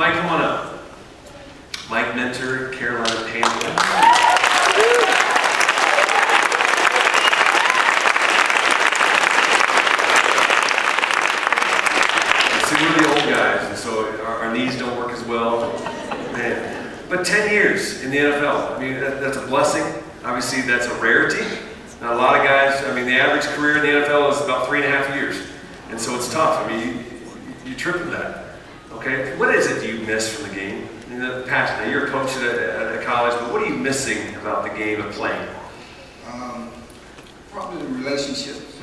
Mike, come on up. Mike Mentor, Carolina Panthers. See, we're the old guys, and so our knees don't work as well. Man. But 10 years in the NFL, I mean, that's a blessing. Obviously, that's a rarity. Not a lot of guys, I mean, the average career in the NFL is about 3.5 years. And so it's tough. I mean, you triple that. Okay? What is it you miss from the game? I mean, the passion. Now, you're a coach at college, but what are you missing about the game of playing? Probably the relationships.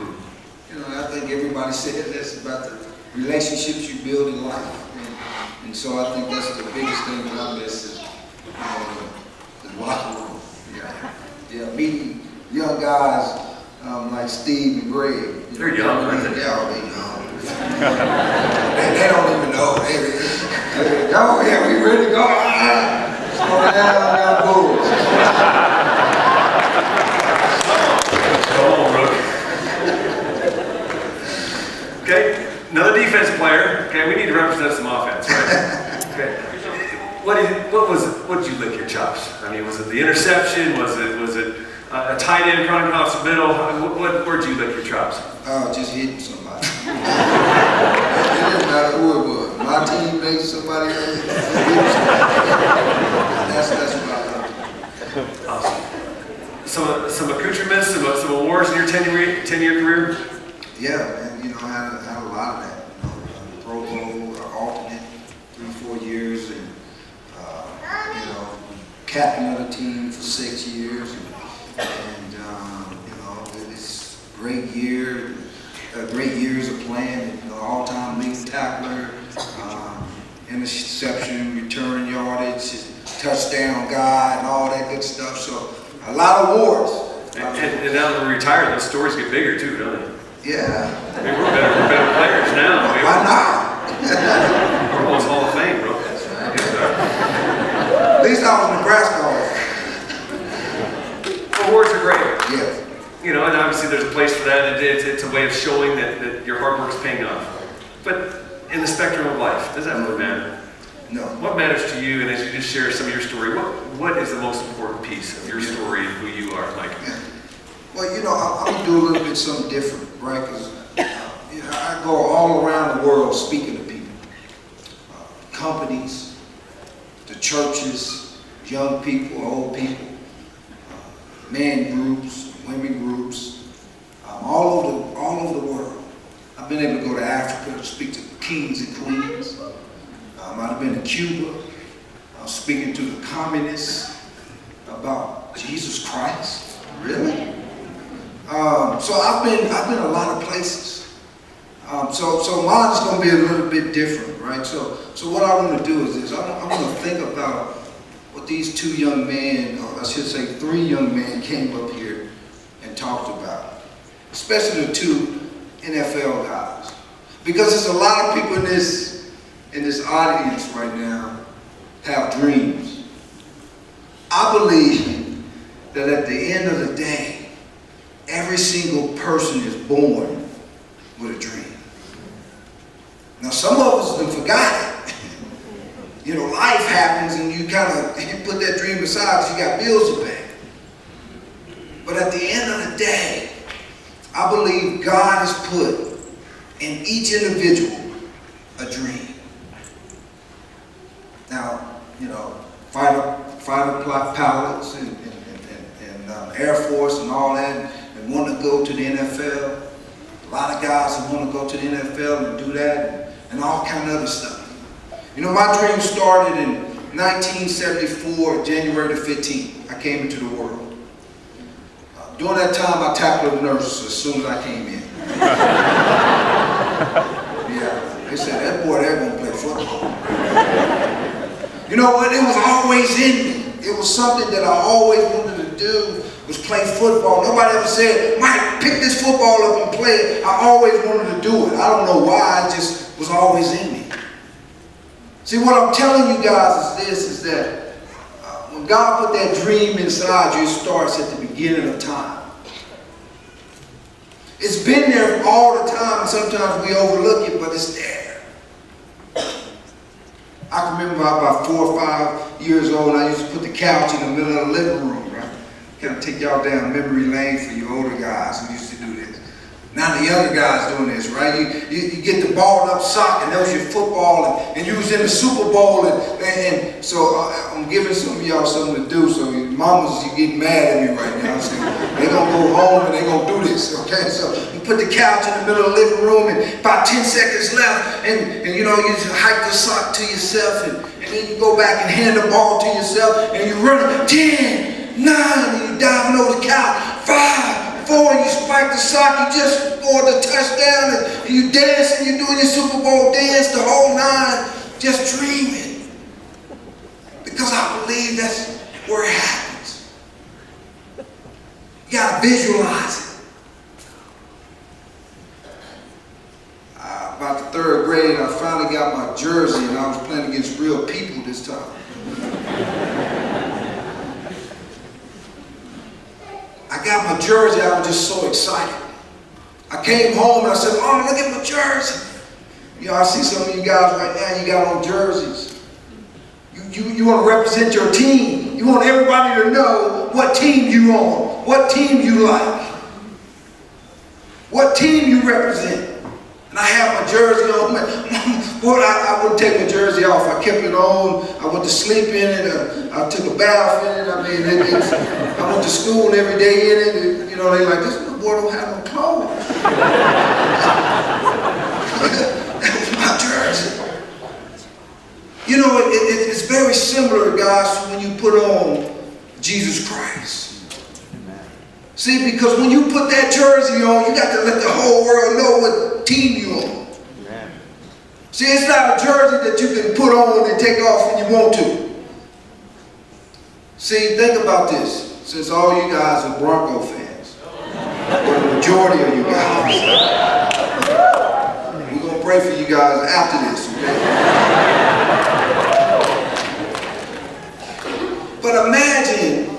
You know, I think everybody said this about the relationships you build in life. And so I think that's the biggest thing that I miss is, the locker room. Yeah, meeting young guys like Steve and Greg. They're young, aren't they? Yeah, they young. they don't even know. Go here, we ready to go. Slow down, I got bulls. Come on, Rook. Okay, another defense player. Okay, we need to represent some offense, right? Okay. What did you lick your chops? I mean, was it the interception? Was it a tight end running across the middle? Where'd you lick your chops? Just hitting somebody. It didn't matter who it was. My teammates, somebody else. That's what I love. Awesome. Some accoutrements, some awards in your 10-year career? Yeah, man. You know, I had a lot of that. Pro Bowl, alternate, 3-4 years, and captain of the team for 6 years, and it's a great year, great years of playing. All-time leading tackler, interception, return yardage, touchdown guy, and all that good stuff. So a lot of awards. And now that we're retired, those stories get bigger too, don't they? Yeah. I mean, we're better players now. Why not? We're almost Hall of Fame, bro. That's right. At least I was Nebraska. Awards are great. Yes. You know, and obviously there's a place for that. It's a way of showing that your hard work's paying off. But in the spectrum of life, does that really matter? No. What matters to you, and as you just share some of your story, what is the most important piece of your story and who you are, Mike? Yeah. Well, I'm going to do a little bit something different, right? Because I go all around the world speaking to people, companies, to churches, young people, old people, men groups, women groups, all over the world. I've been able to go to Africa to speak to kings and queens. I've been to Cuba, speaking to the communists about Jesus Christ. Really? So I've been a lot of places. So mine is going to be a little bit different, right? So what I want to do is this. I want to think about what these two young men, or I should say 3 young men, came up here and talked about, especially the 2 NFL guys, because there's a lot of people in this audience right now have dreams. I believe that at the end of the day, every single person is born with a dream. Now, some of us have forgotten it. Life happens and you kind of put that dream aside because you got bills to pay. But at the end of the day, I believe God has put in each individual a dream. Now, fighter pilots and Air Force and all that, and want to go to the NFL. A lot of guys that want to go to the NFL and do that, and all kind of other stuff. My dream started in 1974, January the 15th. I came into the world. During that time, I tackled the nurses as soon as I came in. Yeah, they said, that boy there gonna play football. You know what? It was always in me. It was something that I always wanted to do, was play football. Nobody ever said, Mike, pick this football up and play it. I always wanted to do it. I don't know why, it just was always in me. See, what I'm telling you guys is that when God put that dream inside you, it starts at the beginning of time. It's been there all the time, and sometimes we overlook it, but it's there. I can remember about 4 or 5 years old, I used to put the couch in the middle of the living room, right? Kind of take y'all down memory lane for you older guys who used to do this. Now the younger guys doing this, right? You get the balled up sock, and that was your football, and you was in the Super Bowl, and so I'm giving some of y'all something to do. So your mamas, you getting mad at me right now. So they're gonna go home and they're gonna do this, okay? So you put the couch in the middle of the living room, and about 10 seconds left, and you know, you just hike the sock to yourself, and then you go back and hand the ball to yourself, and you run it, 10, 9, and you diving over the couch, 5, 4, you spike the sock, you just scored the touchdown, and you dance, and you're doing your Super Bowl dance, the whole 9, just dreaming. Because I believe that's where it happens. You gotta visualize it. About the 3rd grade, I finally got my jersey, and I was playing against real people this time. I got my jersey, I was just so excited. I came home and I said, Mom, look at my jersey. You know, I see some of you guys right now, you got on jerseys. You want to represent your team. You want everybody to know what team you on, what team you like, what team you represent. And I had my jersey on. Boy, I wouldn't take my jersey off. I kept it on. I went to sleep in it. I took a bath in it. I mean, I went to school every day in it. And, you know, they like, this little boy don't have no clothes. That was my jersey. You know, it's very similar, guys, to when you put on Jesus Christ. See, because when you put that jersey on, you got to let the whole world know what team you're on. Amen. See, it's not a jersey that you can put on and take off when you want to. See, think about this. Since all you guys are Bronco fans, or the majority of you guys, we're going to pray for you guys after this, okay? But imagine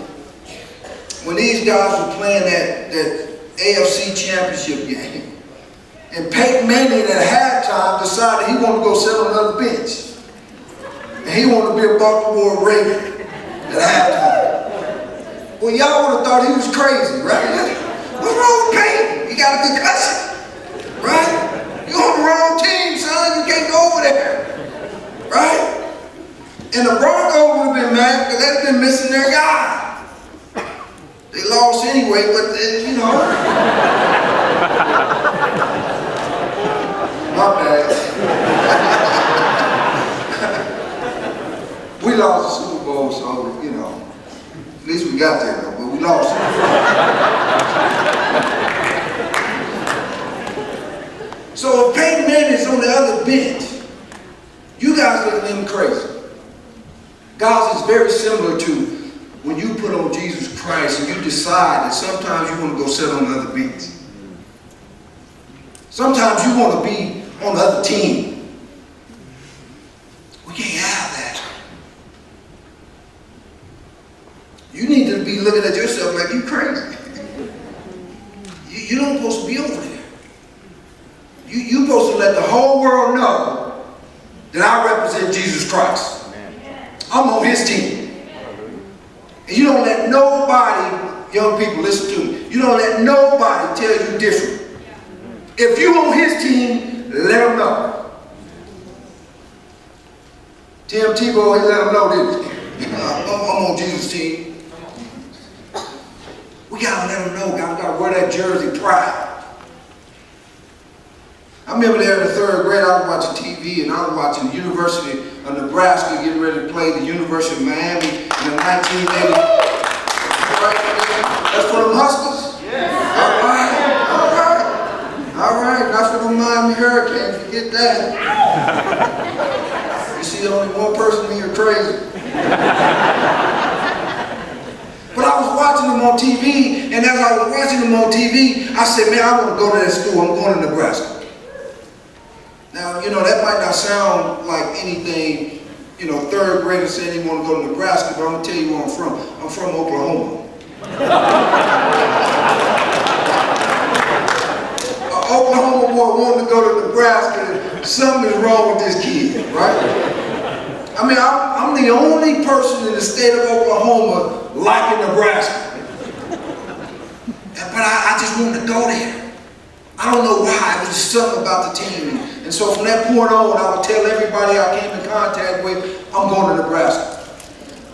when these guys were playing that AFC championship game, and Peyton Manning at halftime decided he wanted to go sit on another bench. And he wanted to be a Baltimore Raven at halftime. Well, y'all would have thought he was crazy, right? What's wrong with Peyton? He got a concussion, right? You're on the wrong team, son. You can't go over there, right? And the Broncos would have been mad because they'd been missing their guy. They lost anyway, but you know. My bad. We lost the Super Bowl, so, you know, at least we got there, though, but we lost. So if Peyton Manning's on the other bench, you guys look at him crazy. Guys, it's very similar to when you put on Jesus Christ and you decide that sometimes you want to go sit on the other bench. Sometimes you want to be on the other team. We can't have that. You need to be looking at yourself like you crazy. You're not supposed to be over there. You're supposed to let the whole world know that I represent Jesus Christ. I'm on his team. And you don't let nobody, young people, listen to me. You don't let nobody tell you different. If you on his team, let him know. Tim Tebow, he let him know, didn't he? I'm on Jesus' team. We gotta let him know. We gotta wear that jersey proud. I remember there in the 3rd grade, I was watching TV, and I was watching the University of Nebraska getting ready to play the University of Miami in the 1980s. Right? That's for them Huskers? Yeah. All right. Not for the Miami Hurricanes. Forget that. You see only one person here crazy. But I was watching them on TV, and as I was watching them on TV, I said, man, I want to go to that school. I'm going to Nebraska. Now, you know, that might not sound like anything, you know, 3rd graders saying they want to go to Nebraska, but I'm going to tell you where I'm from. I'm from Oklahoma. Oklahoma boy wanting to go to Nebraska, something is wrong with this kid, right? I mean, I'm the only person in the state of Oklahoma liking Nebraska. But I just wanted to go there. I don't know why. It was just something about the team. And so from that point on, I would tell everybody I came in contact with, I'm going to Nebraska.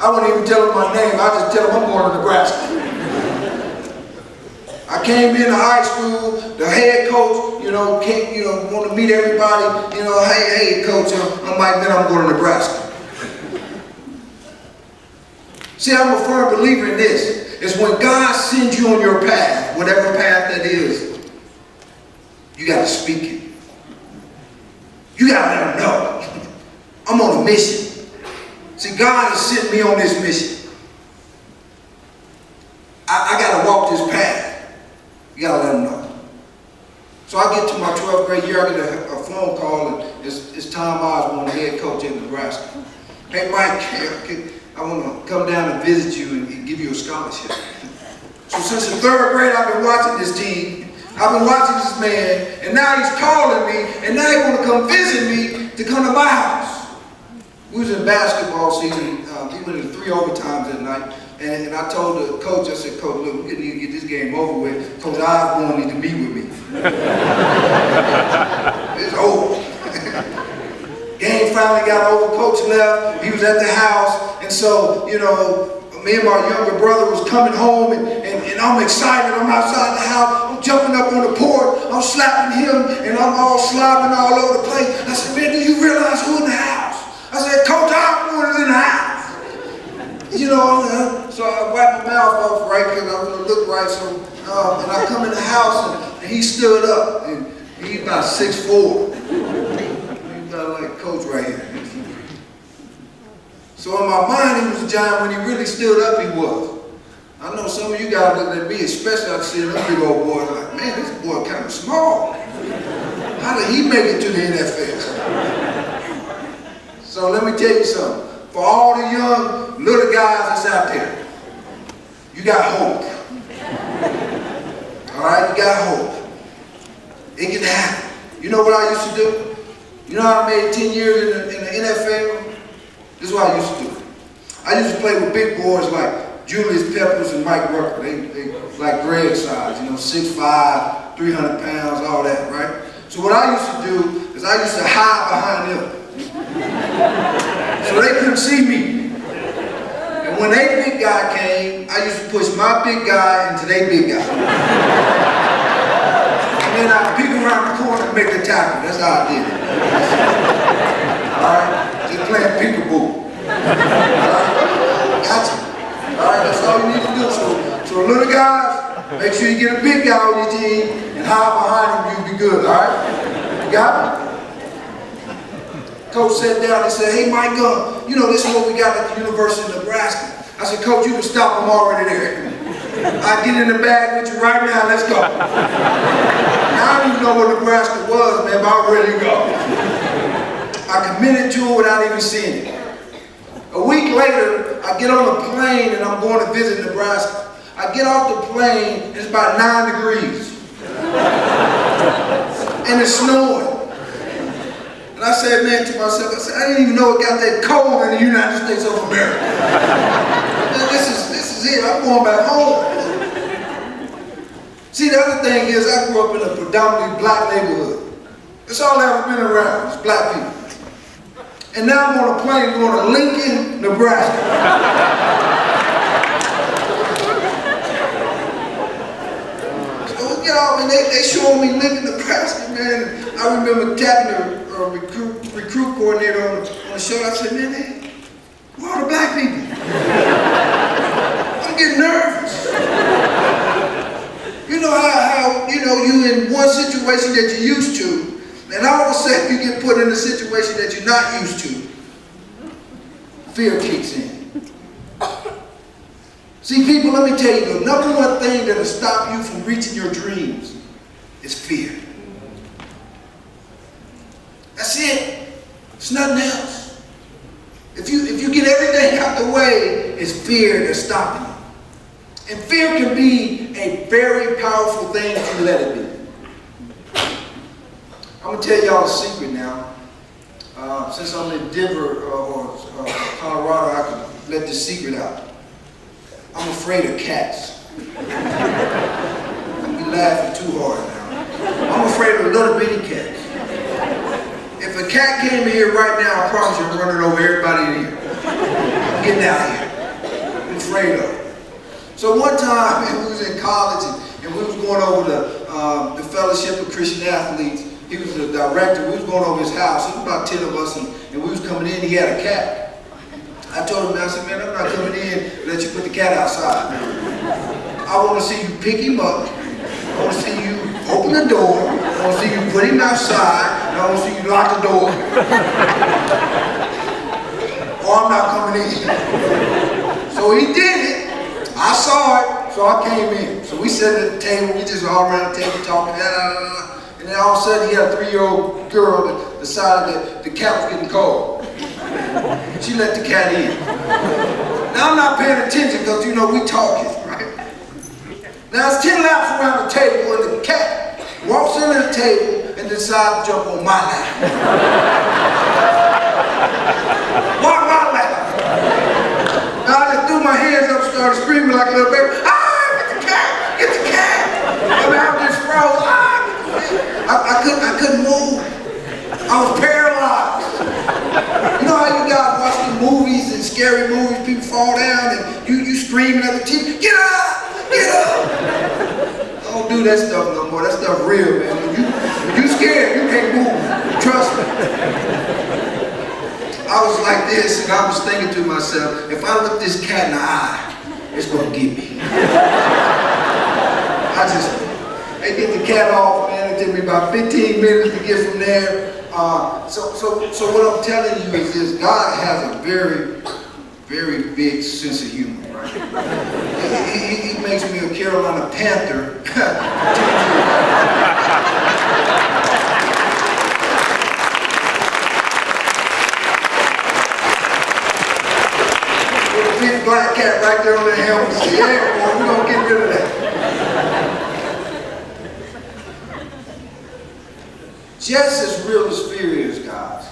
I wouldn't even tell them my name. I just tell them I'm going to Nebraska. I came into high school, the head coach, want to meet everybody, hey, coach, I'm like, then I'm going to Nebraska. See, I'm a firm believer in this. It's when God sends you on your path, whatever path that is, you got to speak it. You got to let them know. I'm on a mission. See, God has sent me on this mission. I got to walk this path. You got to let them know. So I get to my 12th grade year, I get a phone call, and it's Tom Osborne, the head coach in Nebraska. Hey, Mike, I want to come down and visit you and give you a scholarship. So since the 3rd grade, I've been watching this team. I've been watching this man, and now he's calling me, and now he want to come visit me to come to my house. We was in basketball season. We went into 3 overtimes that night, and I told the coach, I said, Coach, look, we need to get this game over with. Coach Osborne need to meet with me. It's over. Game finally got over. Coach left. He was at the house, and so, me and my younger brother was coming home, and I'm excited. I'm outside the house. I'm jumping up on the porch. I'm slapping him, and I'm all slobbing all over the place. I said, man, do you realize who's in the house? I said, Coach Osborne is in the house. So I wiped my mouth off, right, because I was going to look right. So, and I come in the house, and he stood up, and he's about 6'4". He's about like Coach right here. So in my mind, he was a giant. When he really stood up, he was. I know some of you guys look at me, especially I see them big old boys, like, man, this boy kind of small. How did he make it to the NFL? So let me tell you something. For all the young, little guys that's out there, you got hope. All right, you got hope. It can happen. You know what I used to do? You know how I made 10 years in the NFL? This is what I used to do. I used to play with big boys like Julius Peppers and Mike Rucker. They like Greg size, 6'5", 300 pounds, all that, right? So what I used to do is I used to hide behind them. So they couldn't see me. And when their big guy came, I used to push my big guy into their big guy. And then I'd peek around the corner and make the tackle. That's how I did it. All right? Just playing peekaboo. Alright? Gotcha. Alright, that's all you need to do. So little guys, make sure you get a big guy on your team and hide behind him, you'll be good, alright? You got it? Coach sat down and said, hey Mike, this is what we got at the University of Nebraska. I said, Coach, you can stop them already there. I'll get in the bag with you right now, let's go. I don't even know what Nebraska was, man, but I'm ready to go. I committed to it without even seeing it. A week later, I get on the plane and I'm going to visit Nebraska. I get off the plane, and it's about 9 degrees. And it's snowing. And I said, man, to myself, I didn't even know it got that cold in the United States of America. Man, this is it, I'm going back home. See, the other thing is, I grew up in a predominantly black neighborhood. That's all I've ever been around, is black people. And now I'm on a plane going to Lincoln, Nebraska. So, and they showing me Lincoln, Nebraska, man. I remember tapping a recruit coordinator on the shoulder. I said, man, where are the black people? I'm getting nervous. You know how you in one situation that you're used to, and all of a sudden you get put in a situation that you're not used to. Fear kicks in. See, people, let me tell you, the number one thing that'll stop you from reaching your dreams is fear. That's it. It's nothing else. If you get everything out the way, it's fear that's stopping you. And fear can be a very powerful thing if you let it be. I'm going to tell y'all a secret now. since I'm in Denver or Colorado, I can let this secret out. I'm afraid of cats. Don't be laughing too hard now. I'm afraid of little bitty cats. If a cat came in here right now, I promise you I'm running over everybody in here. I'm getting out of here. I'm afraid of it. So one time, we was in college and we was going over the Fellowship of Christian Athletes. He was the director. We was going over his house. There was about 10 of us, and we was coming in. He had a cat. I told him, I said, man, I'm not coming in to let you put the cat outside. I want to see you pick him up. I want to see you open the door. I want to see you put him outside. And I want to see you lock the door. Or I'm not coming in. So he did it. I saw it, so I came in. So we sat at the table. We just all around the table talking. And then all of a sudden, he had a 3-year-old girl that decided that the cat was getting cold. She let the cat in. Now I'm not paying attention because, you know, we talking, right? Now it's 10 laps around the table and the cat walks under the table and decides to jump on my lap. Walk my lap. Now I just threw my hands up and started screaming like a little baby. Ah, get the cat, get the cat. I mean, I just froze. Ah, I couldn't move. I was paralyzed. You know how you guys watch the movies and scary movies, people fall down and you screaming at the TV, get up, get up. I don't do that stuff no more. That stuff real, man. When you scared, you can't move. Trust me. I was like this and I was thinking to myself, if I look this cat in the eye, it's gonna get me. They get the cat off, man. It took me about 15 minutes to get from there. So what I'm telling you is this: God has a very, very big sense of humor, right? He makes me a Carolina Panther. With a big black cat right there on the helmet. Say, yeah, boy, we're gonna get rid of that. Just as real as fear is, guys,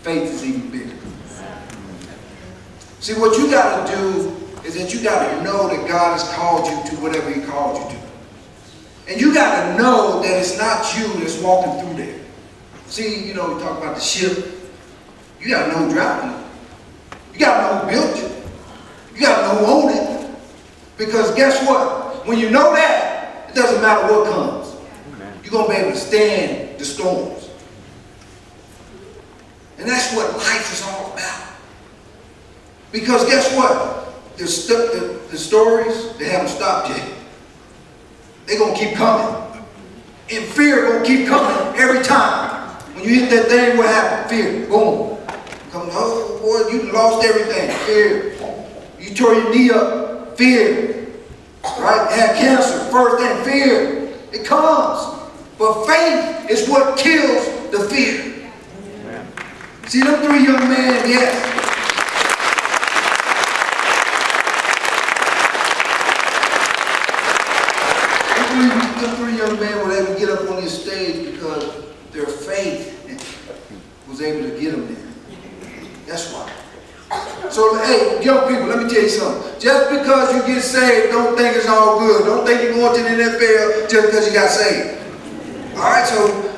faith is even bigger. See, what you got to do is that you got to know that God has called you to whatever He called you to. And you got to know that it's not you that's walking through there. See, you know, we talk about the ship. You got to know who driving it. You got to know who built you. You got to know who owned it. Because guess what? When you know that, it doesn't matter what comes. You're going to be able to stand the storms. And that's what life is all about. Because guess what? The stories, they haven't stopped yet. They're going to keep coming. And fear going to keep coming every time. When you hit that thing, what happened? Fear. Boom. Come, oh boy, you lost everything. Fear. You tore your knee up. Fear. Right? Had cancer. First thing, fear. It comes. But faith is what kills the fear. Amen. See, them 3 young men, yes. Them three young men were able to get up on this stage because their faith was able to get them there. That's why. So, hey, young people, let me tell you something. Just because you get saved, don't think it's all good. Don't think you're going to the NFL just because you got saved. All right, so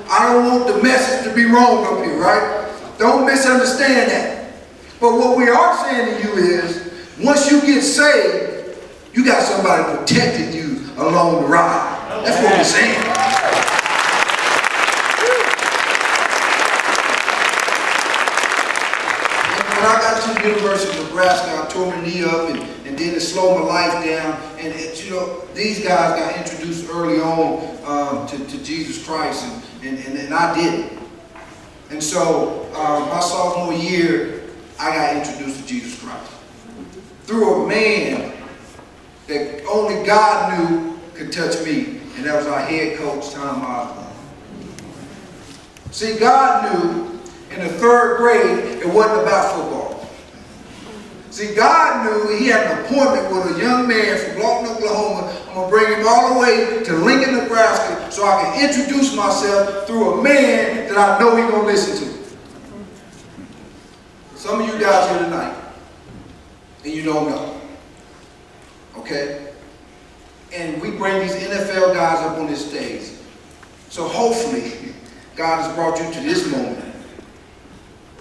I don't want the message to be wrong up here, right? Don't misunderstand that. But what we are saying to you is, once you get saved, you got somebody protecting you along the ride. That's what we're saying. When I got to the University of Nebraska, I tore my knee up and then it slowed my life down. And you know, these guys got introduced early on to Jesus Christ, and I didn't. And so my sophomore year, I got introduced to Jesus Christ through a man that only God knew could touch me, and that was our head coach, Tom Osborne. See, God knew in the 3rd grade it wasn't about football. See, God knew He had an appointment with a young man from Lawton, Oklahoma. I'm going to bring him all the way to Lincoln, Nebraska, so I can introduce myself through a man that I know He's going to listen to. Some of you guys here tonight, and you don't know. Okay? And we bring these NFL guys up on this stage. So hopefully, God has brought you to this moment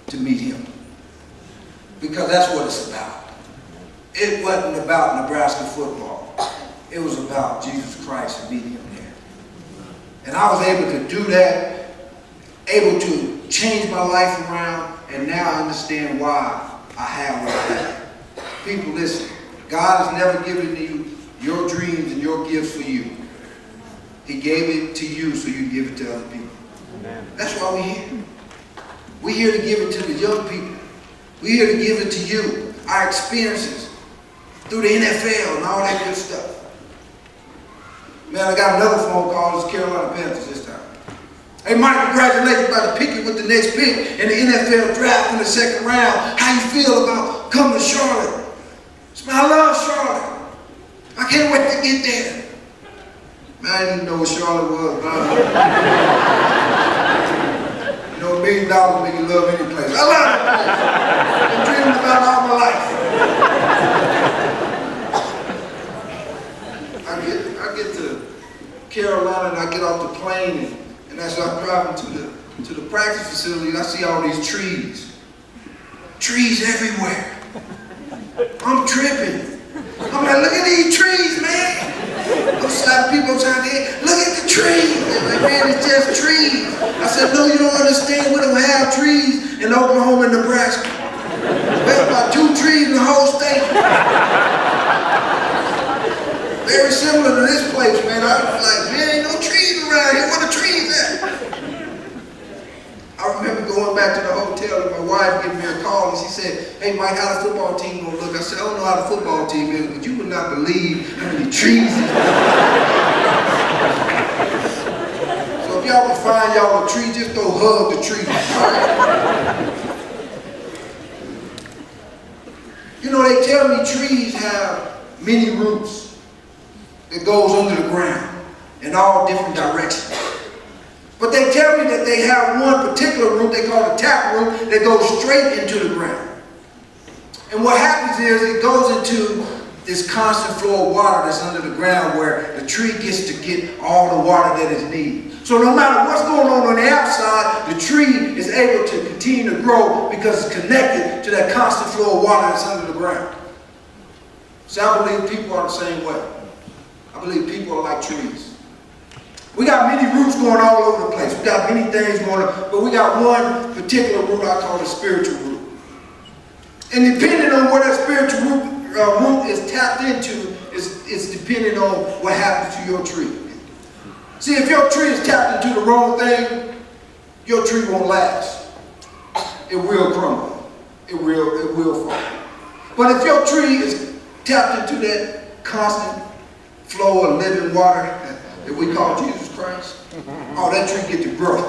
to meet him. Because that's what it's about. It wasn't about Nebraska football. It was about Jesus Christ and meeting him there. And I was able to do that, able to change my life around, and now I understand why I have what I have. People, listen, God has never given you your dreams and your gifts for you. He gave it to you so you can give it to other people. Amen. That's why we're here. We're here to give it to the young people. We're here to give it to you, our experiences through the NFL and all that good stuff. Man, I got another phone call. It's Carolina Panthers this time. Hey, Mike, congratulations about to pick you with the next pick in the NFL draft in the second round. How you feel about coming to Charlotte? I love Charlotte. I can't wait to get there. Man, I didn't even know what Charlotte was, but you know, $1 million make you love any place. I love that place. I've been dreaming about it all my life. I get to Carolina and I get off the plane and as I'm driving to the practice facility, and I see all these trees. Trees everywhere. I'm tripping. I'm like, look at these trees, man. I'm slapping people upside the head. Look at the trees. They're like, man, it's just trees. I said, no, you don't understand. We don't have trees in Oklahoma and Nebraska. We have about 2 trees in the whole state. Very similar to this place, man. I was like, man, ain't no trees around here. Where the trees at? I remember going back to the hotel and my wife gave me a call and she said, hey Mike, how the football team gonna look? I said, I don't know how the football team is, but you would not believe how many trees. So if y'all can find y'all a tree, just go hug the tree. All right? You know, they tell me trees have many roots that goes under the ground in all different directions. But they tell me that they have one particular root they call the tap root that goes straight into the ground. And what happens is it goes into this constant flow of water that's under the ground where the tree gets to get all the water that it needs. So no matter what's going on the outside, the tree is able to continue to grow because it's connected to that constant flow of water that's under the ground. So I believe people are the same way. I believe people are like trees. We got many roots going all over the place. We got many things going on, but we got one particular root I call the spiritual root. And depending on where that spiritual root is tapped into, is depending on what happens to your tree. See, if your tree is tapped into the wrong thing, your tree won't last. It will crumble. It will fall. But if your tree is tapped into that constant flow of living water that we call Jesus Christ, oh, that tree get to grow.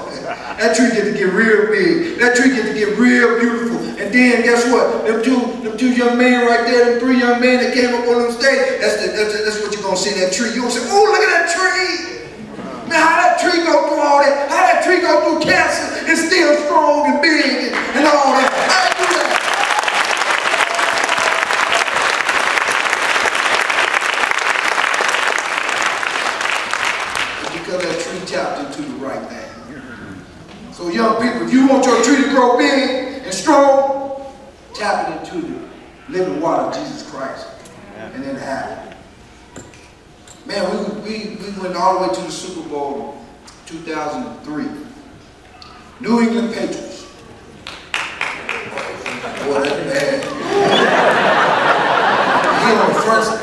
That tree get to get real big. That tree get to get real beautiful. And then guess what? Them two young men right there, them 3 young men that came up on them stage, that's what you're going to see, that tree. You're going to say, oh, look at that tree. Man, how that tree go through all that? How that tree go through cancer and still strong and big and all that? How do that? Because that tree tapped into the right thing. So young people, if you want your tree to grow big and strong, tap it into the living water of Jesus Christ. And then it happened. Man, we went all the way to the Super Bowl 2003. New England Patriots. Boy, that's bad.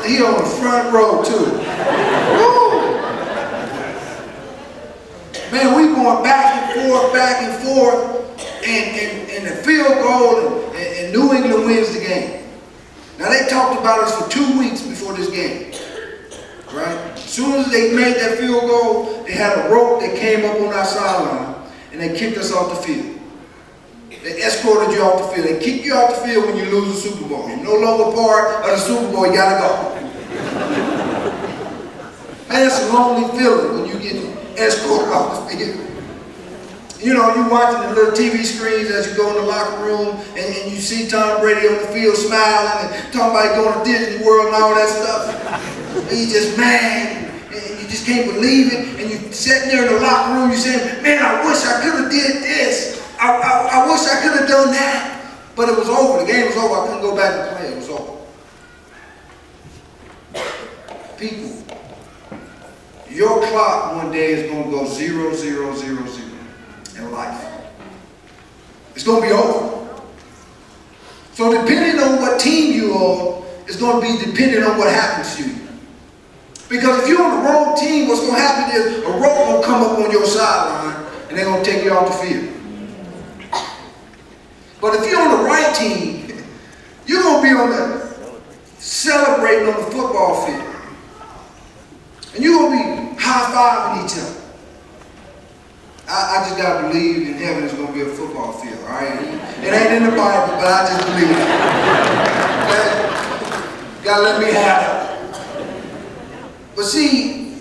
He on the front row too. Woo! Man, we going back and forth, and the field goal, and New England wins the game. Now they talked about us for 2 weeks before this game. Right? As soon as they made that field goal, they had a rope that came up on our sideline, and they kicked us off the field. They escorted you off the field. They kick you off the field when you lose the Super Bowl. You're no longer part of the Super Bowl. You gotta go. Man, it's a lonely feeling when you get escorted off the field. You know, you watching the little TV screens as you go in the locker room and you see Tom Brady on the field smiling and talking about going to Disney World and all that stuff. And you just mad and you just can't believe it. And you sitting there in the locker room, you saying, man, I wish I could have did this. I wish I could have done that. But it was over. The game was over. I couldn't go back and play. It was over. People, your clock one day is going to go 0, 0, 0, 0 in life. It's going to be over. So depending on what team you're on, it's going to be dependent on what happens to you. Because if you're on the wrong team, what's going to happen is a rope will come up on your sideline and they're going to take you off the field. But if you're on the right team, you're going to be on the celebrating on the football field. And you're going to be high-fiving each other. I just got to believe in heaven is going to be a football field, all right? It ain't in the Bible, but I just believe it. Okay? Got to let me have it. But see,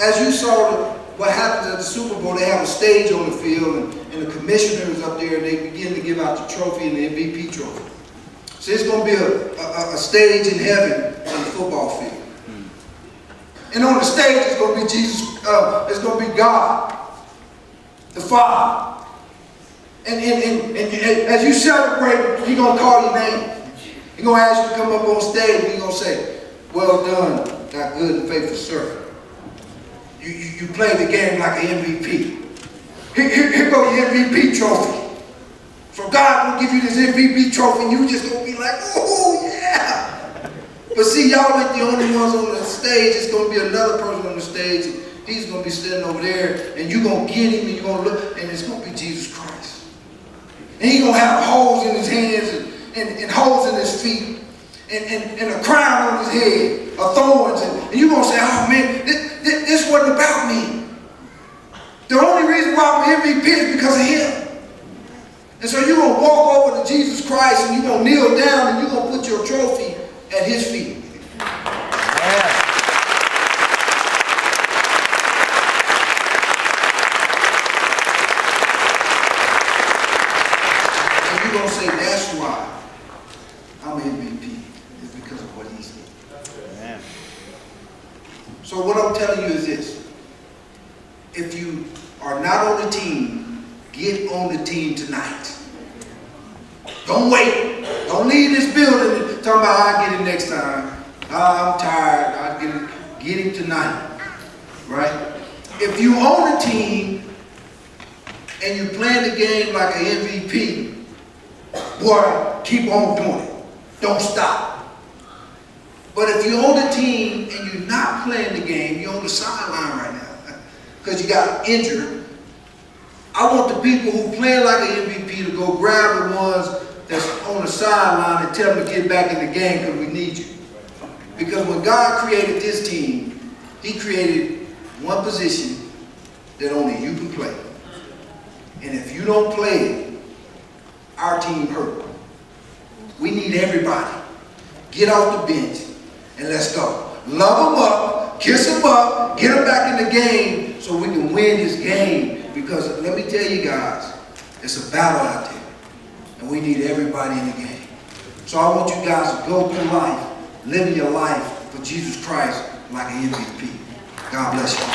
as you saw what happens at the Super Bowl, they have a stage on the field, and the commissioners up there, and they begin to give out the trophy and the MVP trophy. So it's going to be a stage in heaven on the football field. And on the stage, it's going to be Jesus, it's going to be God, the Father. And as you celebrate, He's going to call your name. He's going to ask you to come up on stage, and He's going to say, well done, thou good and faithful servant. You played the game like an MVP. Here go your MVP trophy. So God will give you this MVP trophy, and you just going to be like, oh, yeah. But see, y'all ain't the only ones on the stage. It's going to be another person on the stage. And he's going to be standing over there, and you're going to get him, and you're going to look, and it's going to be Jesus Christ. And he's going to have holes in his hands and holes in his feet and a crown on his head of thorns. And you're going to say, oh, man, this wasn't about me. The only reason why I'm MVP is because of him. And so you're going to walk over to Jesus Christ, and you're going to kneel down, and you're going to put your trophy at his feet. And you're going to say, that's why I'm MVP. It's because of what he said. Amen. So what I'm telling you is this. If you are not on the team, get on the team tonight. Don't wait. Don't leave this building talking about I'll get it next time. I'm tired. I'll get it tonight. Right? If you own a team and you playing the game like an MVP, boy, keep on doing it. Don't stop. But if you own a team and you're not playing the game, you're on the sideline right now because you got injured, I want the people who play like an MVP to go grab the ones that's on the sideline and tell them to get back in the game because we need you. Because when God created this team, He created one position that only you can play. And if you don't play it, our team hurt. We need everybody. Get off the bench and let's go. Love them up, kiss them up, get them back in the game so we can win this game. Because let me tell you guys, it's a battle out there. And we need everybody in the game. So I want you guys to go through life, living your life for Jesus Christ like an MVP. God bless you.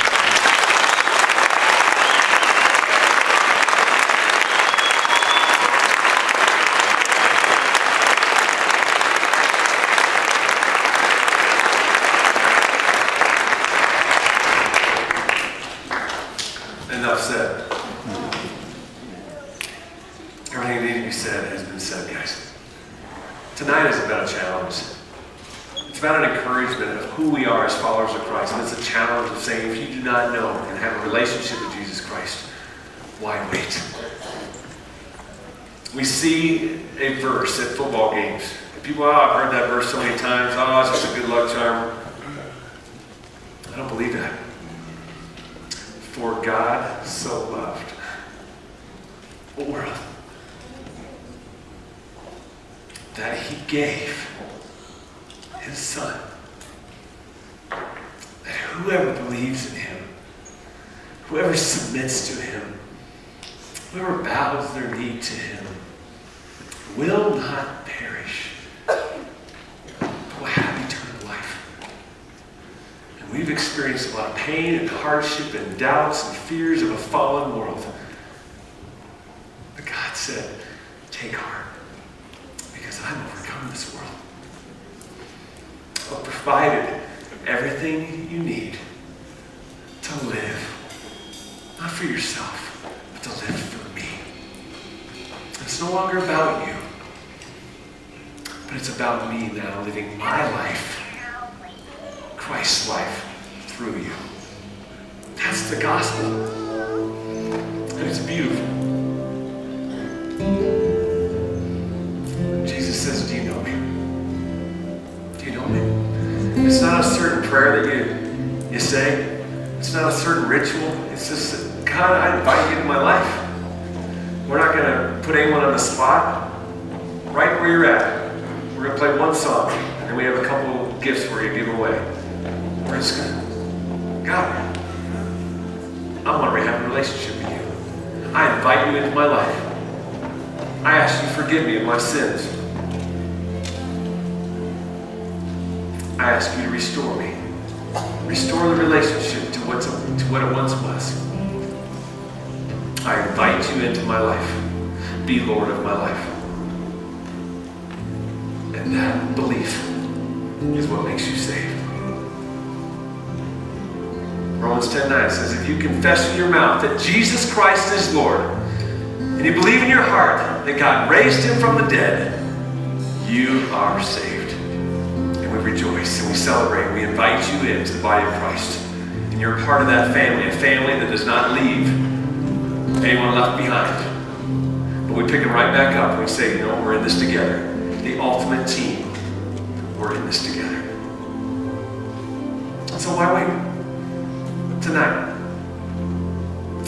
Enough said. Everything that needed to be said has been said, guys. Tonight is about a challenge. It's about an encouragement of who we are as followers of Christ. And it's a challenge of saying, if you do not know and have a relationship with Jesus Christ, why wait? We see a verse at football games. People, I've heard that verse so many times. Oh, it's just a good luck charm. I don't believe that. For God so loved the world that He gave His Son, that whoever believes in Him, whoever submits to Him, whoever bows their knee to him will not perish, but will have eternal life. And we've experienced a lot of pain and hardship and doubts and fears of a fallen world. But God said, take heart, because I've overcome this world. I've provided everything you need to live, not for yourself, but to live for me. It's no longer about you, but it's about me now living my life, Christ's life, through you. That's the gospel. And it's beautiful. Jesus says, do you know me? Do you know me? It's not a certain prayer that you say. It's not a certain ritual. It's just that, God, I invite you into my life. We're not going to put anyone on the spot. Right where you're at, we're going to play one song, and then we have a couple of gifts for you to give away. We're just going to, God, I want to have a relationship with you. I invite you into my life. I ask you to forgive me of my sins. I ask you to restore me. Restore the relationship to what it once was. I invite you into my life. Be Lord of my life. And that belief is what makes you saved. Romans 10:9 says, if you confess with your mouth that Jesus Christ is Lord, and you believe in your heart that God raised him from the dead, you are saved. And we rejoice and we celebrate. We invite you into the body of Christ. And you're part of that family, a family that does not leave anyone left behind. But we pick them right back up and we say, we're in this together. The ultimate team. We're in this together. And so why wait? Tonight,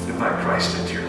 invite Christ into your life.